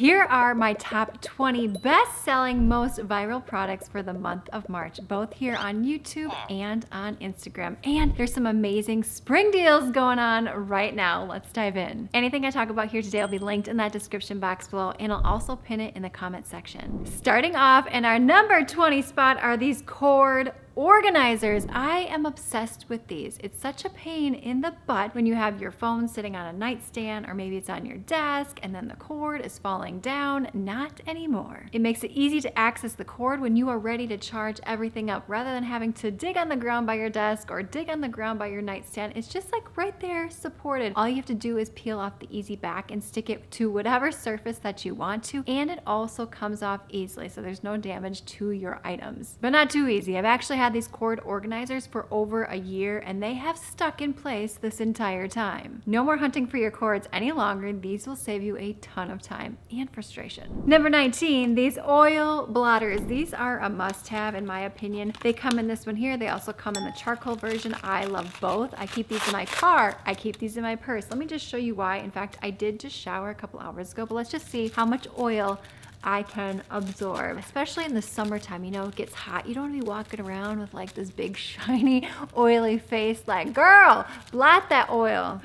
Here are my top 20 best-selling, most viral products for the month of March, both here on YouTube and on Instagram. And there's some amazing spring deals going on right now. Let's dive in. Anything I talk about here today will be linked in that description box below, and I'll also pin it in the comment section. Starting off in our number 20 spot are these cord organizers. I am obsessed with these. It's such a pain in the butt when you have your phone sitting on a nightstand, or maybe it's on your desk and then the cord is falling down. Not anymore. It makes it easy to access the cord when you are ready to charge everything up, rather than having to dig on the ground by your desk or dig on the ground by your nightstand. It's just like right there, supported. All you have to do is peel off the easy back and stick it to whatever surface that you want to, and it also comes off easily, so there's no damage to your items. But not too easy. I've actually had these cord organizers for over a year, and they have stuck in place this entire time. No more hunting for your cords any longer. These will save you a ton of time and frustration. Number 19, these oil blotters. These are a must-have in my opinion. They come in this one here. They also come in the charcoal version. I love both. I keep these in my car. I keep these in my purse. Let me just show you why. In fact, I did just shower a couple hours ago, but let's just see how much oil I can absorb, especially in the summertime. You know, it gets hot. You don't want to be walking around with like this big shiny oily face like, girl, blot that oil.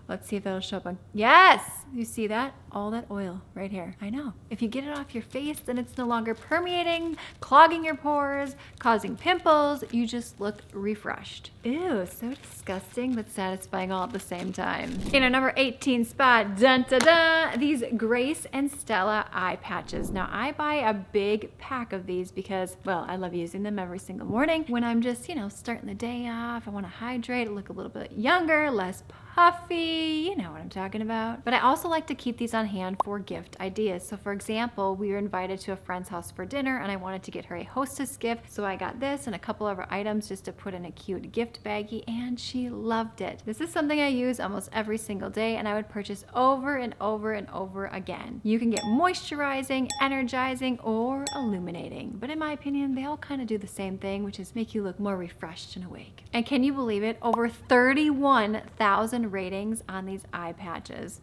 Let's see if that'll show up on, yes, you see that? All that oil right here. I know. If you get it off your face, then it's no longer permeating, clogging your pores, causing pimples. You just look refreshed. Ew, so disgusting but satisfying all at the same time. In our number 18 spot, dun dun dun, these Grace and Stella eye patches. Now I buy a big pack of these because, well, I love using them every single morning when I'm just, you know, starting the day off. I want to hydrate, look a little bit younger, less puffy, you know what I'm talking about. But I also like to keep these on hand for gift ideas. So for example, we were invited to a friend's house for dinner and I wanted to get her a hostess gift. So I got this and a couple of items just to put in a cute gift baggie, and she loved it. This is something I use almost every single day, and I would purchase over and over and over again. You can get moisturizing, energizing, or illuminating. But in my opinion, they all kind of do the same thing, which is make you look more refreshed and awake. And can you believe it? Over 31,000 ratings on these eye patches.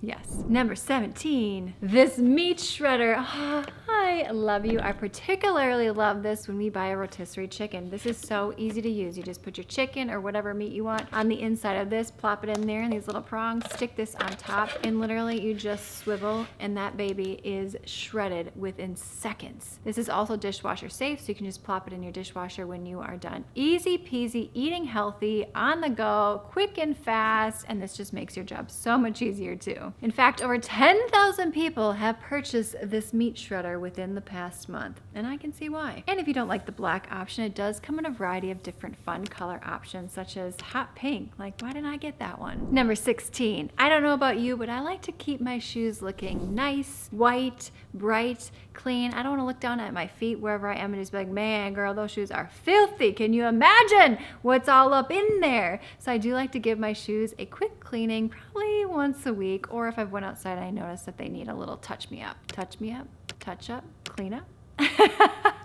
Yes. Number 17, this meat shredder. Oh, I love you. I particularly love this when we buy a rotisserie chicken. This is so easy to use. You just put your chicken or whatever meat you want on the inside of this, plop it in there in these little prongs, stick this on top, and literally you just swivel and that baby is shredded within seconds. This is also dishwasher safe, so you can just plop it in your dishwasher when you are done. Easy peasy, eating healthy, on the go, quick and fast, and this just makes your job so much easier too. In fact, over 10,000 people have purchased this meat shredder within the past month, and I can see why. And if you don't like the black option, it does come in a variety of different fun color options, such as hot pink. Like, why didn't I get that one? Number 16, I don't know about you, but I like to keep my shoes looking nice, white, bright, clean. I don't want to look down at my feet wherever I am and just be like, man, girl, those shoes are filthy. Can you imagine what's all up in there? So I do like to give my shoes a quick cleaning, probably once a week, or if I've went outside, I notice that they need a little touch me up, touch up, clean up.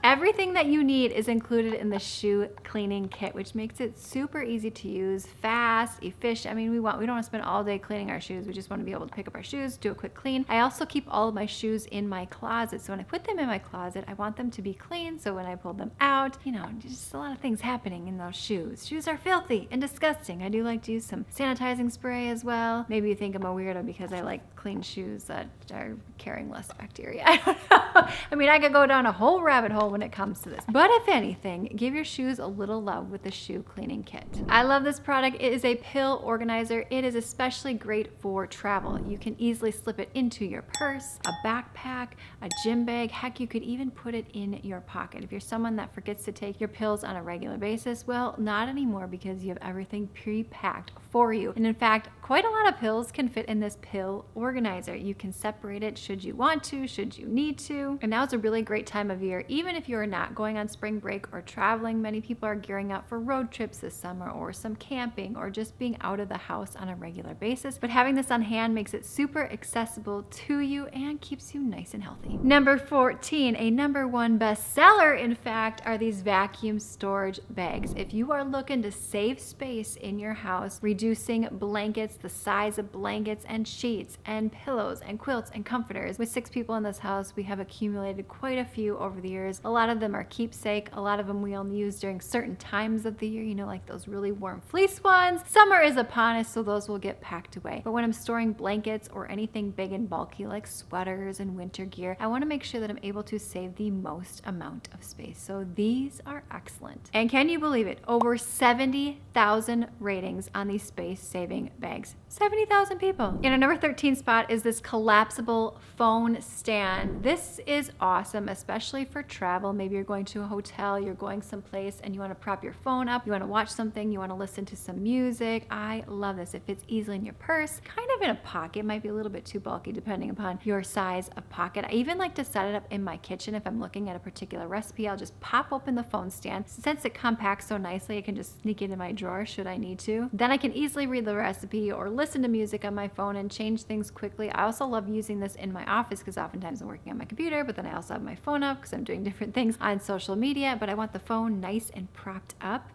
Everything that you need is included in the shoe cleaning kit, which makes it super easy to use, fast, efficient. I mean, we don't want to spend all day cleaning our shoes. We just want to be able to pick up our shoes, do a quick clean. I also keep all of my shoes in my closet. So when I put them in my closet, I want them to be clean. So when I pull them out, you know, just a lot of things happening in those shoes. Shoes are filthy and disgusting. I do like to use some sanitizing spray as well. Maybe you think I'm a weirdo because I like clean shoes that are carrying less bacteria. I don't know. I mean, I could go down a whole rabbit hole when it comes to this. But if anything, give your shoes a little love with the shoe cleaning kit. I love this product. It is a pill organizer. It is especially great for travel. You can easily slip it into your purse, a backpack, a gym bag. Heck, you could even put it in your pocket. If you're someone that forgets to take your pills on a regular basis, well, not anymore, because you have everything pre-packed for you. And in fact, quite a lot of pills can fit in this pill organizer. You can separate it should you want to, should you need to. And now is a really great time of year, even if if you're not going on spring break or traveling, many people are gearing up for road trips this summer or some camping or just being out of the house on a regular basis. But having this on hand makes it super accessible to you and keeps you nice and healthy. Number 14, a number one bestseller, in fact, are these vacuum storage bags. If you are looking to save space in your house, reducing blankets, the size of blankets and sheets and pillows and quilts and comforters. With 6 people in this house, we have accumulated quite a few over the years. A lot of them are keepsake. A lot of them we only use during certain times of the year, you know, like those really warm fleece ones. Summer is upon us, so those will get packed away. But when I'm storing blankets or anything big and bulky like sweaters and winter gear, I want to make sure that I'm able to save the most amount of space. So these are excellent. And can you believe it? Over 70,000 ratings on these space-saving bags. 70,000 people. In our number 13 spot is this collapsible phone stand. This is awesome, especially for travel. Maybe you're going to a hotel, you're going someplace and you want to prop your phone up, you want to watch something, you want to listen to some music. I love this. It fits easily in your purse, kind of in a pocket. It might be a little bit too bulky depending upon your size of pocket. I even like to set it up in my kitchen. If I'm looking at a particular recipe, I'll just pop open the phone stand. Since it compacts so nicely, I can just sneak it in my drawer should I need to. Then I can easily read the recipe or listen to music on my phone and change things quickly. I also love using this in my office because oftentimes I'm working on my computer, but then I also have my phone up because I'm doing different things on social media, but I want the phone nice and propped up.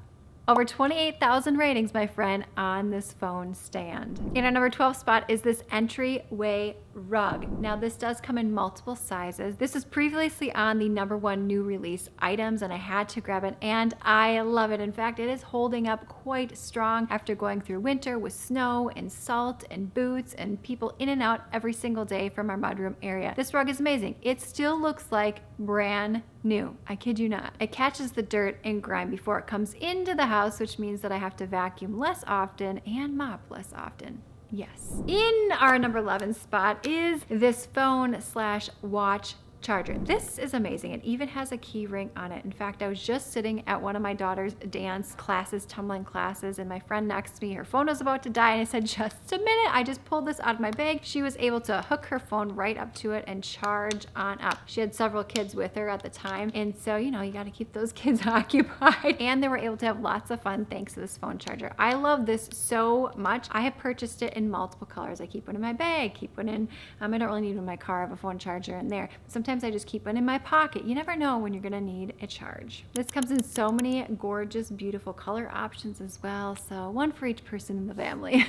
Over 28,000 ratings, my friend, on this phone stand. In our number 12 spot is this entryway rug. Now this does come in multiple sizes. This is previously on the number one new release items and I had to grab it and I love it. In fact, it is holding up quite strong after going through winter with snow and salt and boots and people in and out every single day from our mudroom area. This rug is amazing. It still looks like brand new. I kid you not. It catches the dirt and grime before it comes into the house, which means that I have to vacuum less often and mop less often. Yes. In our number 11 spot is this phone/watch charger. This is amazing. It even has a key ring on it. In fact, I was just sitting at one of my daughter's dance classes, tumbling classes, and my friend next to me, her phone was about to die, and I said, just a minute. I just pulled this out of my bag. She was able to hook her phone right up to it and charge on up. She had several kids with her at the time, and so, you know, you got to keep those kids occupied, and they were able to have lots of fun thanks to this phone charger. I love this so much. I have purchased it in multiple colors. I keep one in my bag, keep one in, I don't really need one in my car. I have a phone charger in there. Sometimes I just keep one in my pocket. You never know when you're gonna need a charge. This comes in so many gorgeous, beautiful color options as well. So one for each person in the family.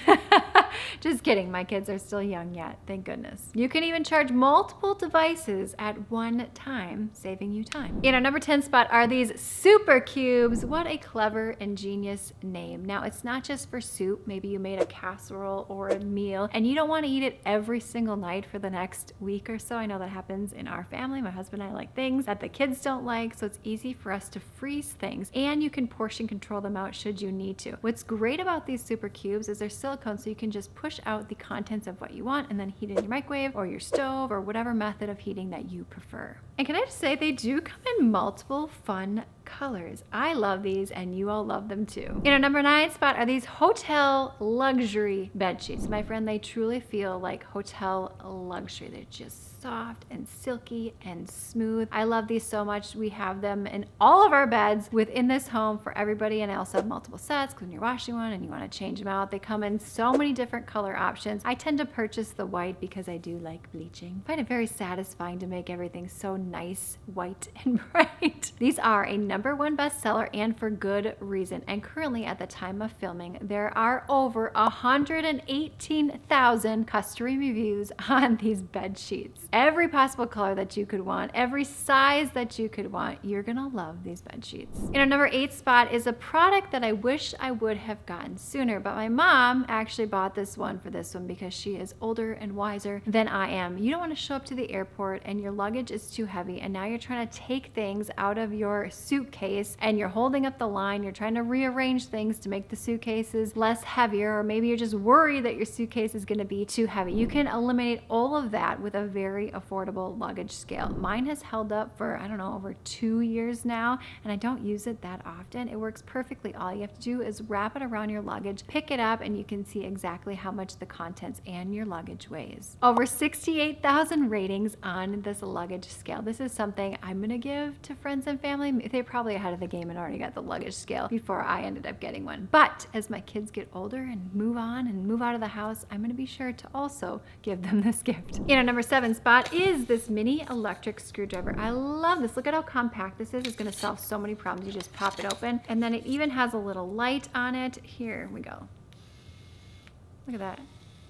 Just kidding, my kids are still young yet, thank goodness. You can even charge multiple devices at one time, saving you time. In our number 10 spot are these super cubes. What a clever, ingenious name. Now it's not just for soup. Maybe you made a casserole or a meal and you don't want to eat it every single night for the next week or so. I know that happens in our family. My husband and I like things that the kids don't like, so it's easy for us to freeze things and you can portion control them out should you need to. What's great about these super cubes is they're silicone, so you can just push out the contents of what you want and then heat it in your microwave or your stove or whatever method of heating that you prefer. And can I just say, they do come in multiple fun colors. I love these and you all love them too. In our number 9 spot are these hotel luxury bed sheets. My friend, they truly feel like hotel luxury. They're just soft and silky and smooth. I love these so much. We have them in all of our beds within this home for everybody, and I also have multiple sets because when you're washing one and you want to change them out, they come in so many different color options. I tend to purchase the white because I do like bleaching. I find it very satisfying to make everything so nice, white and bright. These are a number 1 bestseller and for good reason. And currently at the time of filming, there are over 118,000 customer reviews on these bed sheets. Every possible color that you could want, every size that you could want, you're gonna love these bed sheets. In our number 8 spot is a product that I wish I would have gotten sooner, but my mom actually bought this one for this one because she is older and wiser than I am. You don't want to show up to the airport and your luggage is too heavy and now you're trying to take things out of your suitcase suitcase and you're holding up the line, you're trying to rearrange things to make the suitcases less heavier, or maybe you're just worried that your suitcase is going to be too heavy, you can eliminate all of that with a very affordable luggage scale. Mine has held up for, I don't know, over 2 years now, and I don't use it that often. It works perfectly. All you have to do is wrap it around your luggage, pick it up, and you can see exactly how much the contents and your luggage weighs. Over 68,000 ratings on this luggage scale. This is something I'm gonna give to friends and family. They're probably ahead of the game and already got the luggage scale before I ended up getting one. But as my kids get older and move on and move out of the house, I'm gonna be sure to also give them this gift. In our number 7 spot is this mini electric screwdriver. I love this. Look at how compact this is. It's gonna solve so many problems. You just pop it open, and then it even has a little light on it. Here we go. Look at that.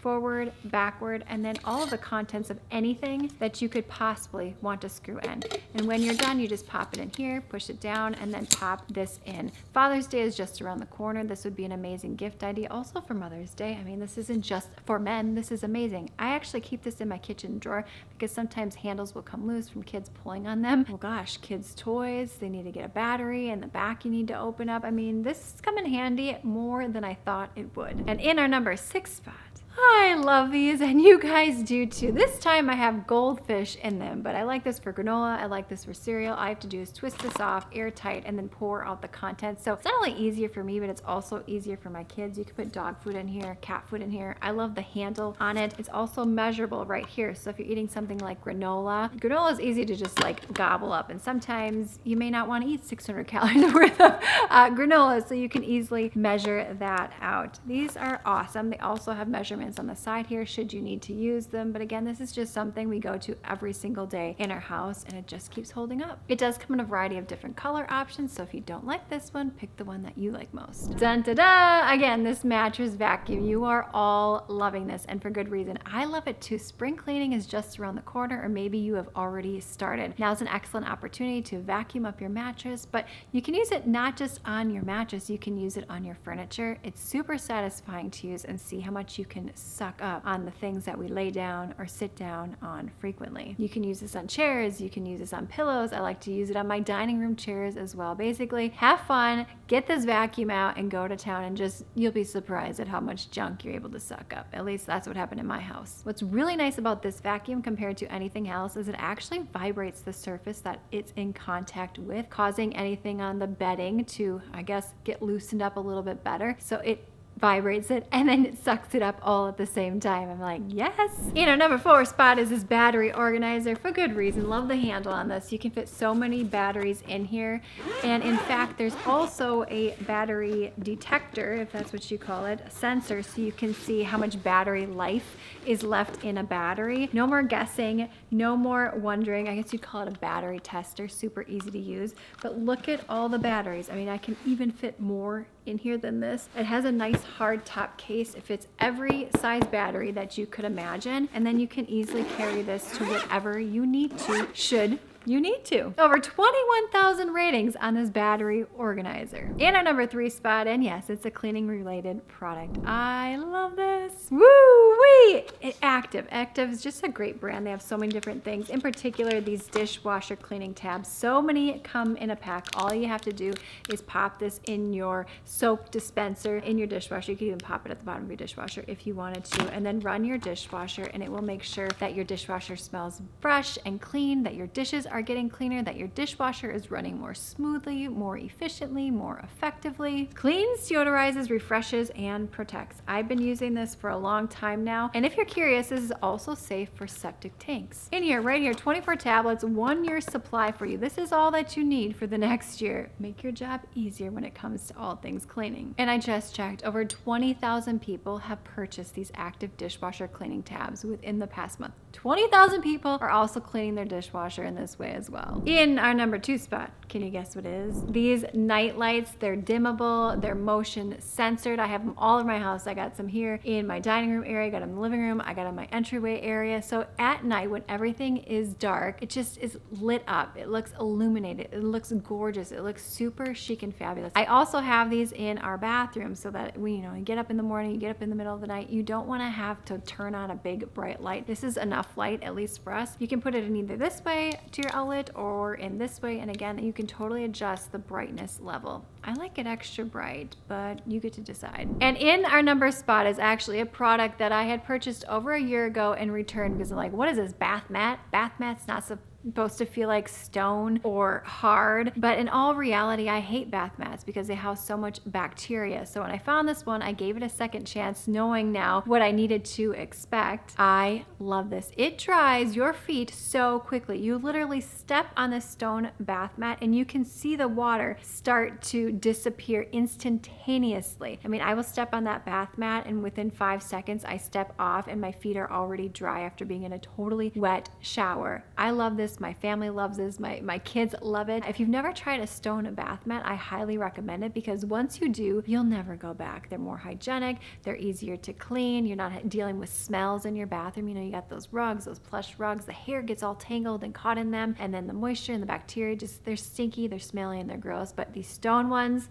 Forward, backward, and then all of the contents of anything that you could possibly want to screw in. And when you're done, you just pop it in here, push it down, and then pop this in. Father's Day is just around the corner. This would be an amazing gift idea. Also for Mother's Day. I mean, this isn't just for men. This is amazing. I actually keep this in my kitchen drawer because sometimes handles will come loose from kids pulling on them. Oh gosh, kids' toys, they need to get a battery, and the back you need to open up. I mean, this has come in handy more than I thought it would. And in our number 6 spot, I love these, and you guys do too. This time I have goldfish in them, but I like this for granola. I like this for cereal. All I have to do is twist this off airtight and then pour out the contents. So it's not only easier for me, but it's also easier for my kids. You can put dog food in here, cat food in here. I love the handle on it. It's also measurable right here. So if you're eating something like granola is easy to just like gobble up. And sometimes you may not want to eat 600 calories worth of granola, so you can easily measure that out. These are awesome. They also have measurements on the side here should you need to use them, but again, this is just something we go to every single day in our house, and it just keeps holding up. It does come in a variety of different color options, so if you don't like this one, pick the one that you like most. Dun da da! Again, this mattress vacuum. You are all loving this, and for good reason. I love it too. Spring cleaning is just around the corner, or maybe you have already started. Now's an excellent opportunity to vacuum up your mattress, but you can use it not just on your mattress, you can use it on your furniture. It's super satisfying to use and see how much you can suck up on the things that we lay down or sit down on frequently. You can use this on chairs, you can use this on pillows. I like to use it on my dining room chairs as well. Basically, have fun, get this vacuum out and go to town, and just, you'll be surprised at how much junk you're able to suck up. At least that's what happened in my house. What's really nice about this vacuum compared to anything else is it actually vibrates the surface that it's in contact with, causing anything on the bedding to, I guess, get loosened up a little bit better. So it vibrates it and then it sucks it up all at the same time. I'm like, yes. In our number 4 spot is this battery organizer, for good reason. Love the handle on this. You can fit so many batteries in here, and in fact there's also a battery detector, if that's what you call it, a sensor, so you can see how much battery life is left in a battery. No more guessing, no more wondering. I guess you'd call it a battery tester. Super easy to use, but look at all the batteries. I mean, I can even fit more in here than this. It has a nice hard top case. It fits every size battery that you could imagine, and then you can easily carry this to whatever you need to, should you need to. Over 21,000 ratings on this battery organizer. In our number 3 spot, and yes, it's a cleaning related product. I love this. Woo-wee! Active. Active is just a great brand. They have so many different things. In particular, these dishwasher cleaning tabs. So many come in a pack. All you have to do is pop this in your soap dispenser in your dishwasher. You can even pop it at the bottom of your dishwasher if you wanted to, and then run your dishwasher, and it will make sure that your dishwasher smells fresh and clean, that your dishes are getting cleaner, that your dishwasher is running more smoothly, more efficiently, more effectively. Cleans, deodorizes, refreshes, and protects. I've been using this for a long time now, and if you're curious, this is also safe for septic tanks. In here, right here, 24 tablets, 1 year supply for you. This is all that you need for the next year. Make your job easier when it comes to all things cleaning. And I just checked, over 20,000 people have purchased these active dishwasher cleaning tabs within the past month. 20,000 people are also cleaning their dishwasher in this way as well. In our number 2 spot, can you guess what it is? These night lights, they're dimmable, they're motion censored. I have them all over my house. I got some here in my dining room area, I got them in the living room, I got them in my entryway area. So at night when everything is dark, it just is lit up. It looks illuminated. It looks gorgeous. It looks super chic and fabulous. I also have these in our bathroom so that we, you get up in the morning, you get up in the middle of the night, you don't want to have to turn on a big bright light. This is enough light, at least for us. You can put it in either this way to clear outlet or in this way. And again, you can totally adjust the brightness level. I like it extra bright, but you get to decide. And in our number spot is actually a product that I had purchased over a year ago and returned because I'm like, what is this, bath mat? Bath mat's not supposed to feel like stone or hard, but in all reality, I hate bath mats because they house so much bacteria. So when I found this one, I gave it a second chance, knowing now what I needed to expect. I love this. It dries your feet so quickly. You literally step on the stone bath mat and you can see the water start to disappear instantaneously. I mean, I will step on that bath mat and within 5 seconds I step off and my feet are already dry after being in a totally wet shower. I love this. My family loves this. My kids love it. If you've never tried a stone bath mat, I highly recommend it because once you do, you'll never go back. They're more hygienic. They're easier to clean. You're not dealing with smells in your bathroom. You know, you got those rugs, those plush rugs. The hair gets all tangled and caught in them. And then the moisture and the bacteria, they're stinky, they're smelly, and they're gross. But these stone ones,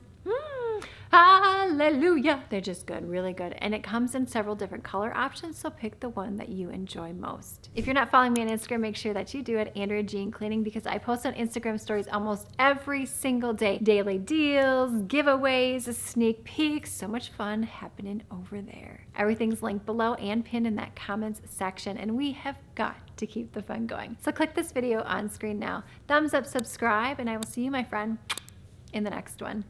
hallelujah. They're just good, really good. And it comes in several different color options, so pick the one that you enjoy most. If you're not following me on Instagram, make sure that you do it, Andrea Jean Cleaning, because I post on Instagram stories almost every single day. Daily deals, giveaways, sneak peeks, so much fun happening over there. Everything's linked below and pinned in that comments section, and we have got to keep the fun going. So click this video on screen now. Thumbs up, subscribe, and I will see you, my friend, in the next one.